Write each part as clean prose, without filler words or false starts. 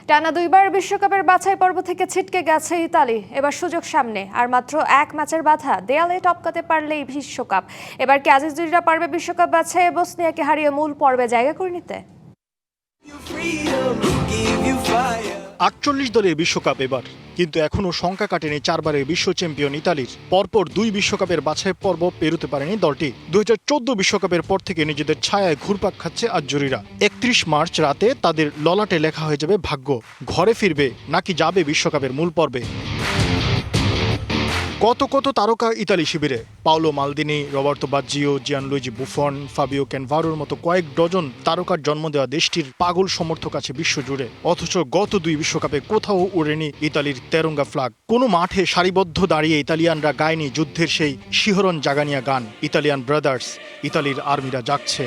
টানা দুইবার বিশ্বকাপের বাছাই পর্ব থেকে ছিটকে গেছে ইতালি। এবার সুযোগ সামনে, আর মাত্র এক ম্যাচের বাধা, দেয়ালে টপকাতে পারলেই বিশ্বকাপ। এবার কি আর্জেন্টিনা পারবে বিশ্বকাপ বাছাইয়ে বসনিয়াকে হারিয়ে মূল পর্বে জায়গা করে নিতে? ৪৮ দলের বিশ্বকাপ এবার, কিন্তু এখনও শঙ্কা কাটেনি চারবারের বিশ্ব চ্যাম্পিয়ন ইতালির। পরপর দুই বিশ্বকাপের বাছাই পর্ব পেরোতে পারেনি দলটি। ২০১৪ বিশ্বকাপের পর থেকে নিজেদের ছায়ায় ঘুরপাক খাচ্ছে আজ্জুরিরা। ৩১ মার্চ রাতে তাদের ললাটে লেখা হয়ে যাবে ভাগ্য। ঘরে ফিরবে নাকি যাবে বিশ্বকাপের মূল পর্বে। কত কত তারকা ইতালি শিবিরে। Paolo Maldini, Roberto Baggio, Gianluigi Buffon, Fabio ক্যানভারোর মতো কয়েক ডজন তারকার জন্ম দেওয়া দেশটির পাগল সমর্থক আছে বিশ্বজুড়ে। অথচ গত দুই বিশ্বকাপে কোথাও উড়েনি ইতালির তেরঙ্গা ফ্ল্যাগ। কোনো মাঠে সারিবদ্ধ দাঁড়িয়ে ইতালিয়ানরা গায়নি যুদ্ধের সেই শিহরণ জাগানিয়া গান, ইতালিয়ান ব্রাদার্স, ইতালির আর্মিরা জাগছে।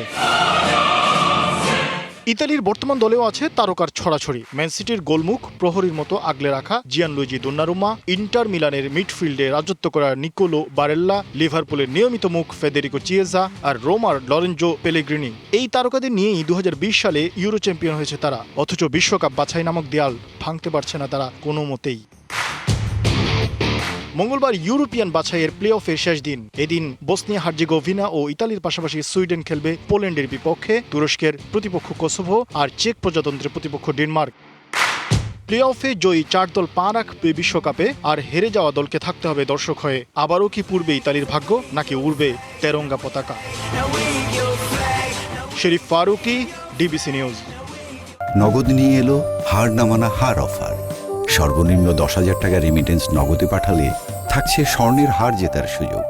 ইতালির বর্তমান দলেও আছে তারকার ছড়াছড়ি। ম্যান সিটির গোলমুখ প্রহরীর মতো আগলে রাখা জিয়ানলুইজি দোন্নারুম্মা, ইন্টার মিলানের মিডফিল্ডে রাজত্ব করা নিকোলো বারেল্লা, লিভারপুলের নিয়মিত মুখ ফেদেরিকো চিয়েজা আর রোমার লরেঞ্জো পেলেগ্রিনি। এই তারকাদের নিয়েই ২০২০ সালে ইউরো চ্যাম্পিয়ন হয়েছে তারা। অথচ বিশ্বকাপ বাছাই নামক দেয়াল ভাঙতে পারছে না তারা কোনো মতেই। মঙ্গলবার ইউরোপিয়ান বাছাইয়ের প্লে অফের শেষ দিন। এদিন বসনিয়া হার্জেগোভিনা ও ইতালির পাশাপাশি সুইডেন খেলবে পোল্যান্ডের বিপক্ষে, তুরস্কের প্রতিপক্ষ কোসোভো আর চেক প্রজাতন্ত্রের প্রতিপক্ষ ডেনমার্ক। প্লে অফে জয়ী ৪ দল পা রাখবে বিশ্বকাপে, আর হেরে যাওয়া দলকে থাকতে হবে দর্শক হয়ে। আবারও কি পূর্বে ইতালির ভাগ্য, নাকি উড়বে তেরঙ্গা পতাকা? শরীফ ফারুকি, ডিবিসি নিউজ। নগদ নিয়ে এলো হার না মানা হার অফার। সর্বনিম্ন ১০,০০০ টাকা রেমিটেন্স নগদে পাঠালে থাকছে স্বর্ণের হার জেতার সুযোগ।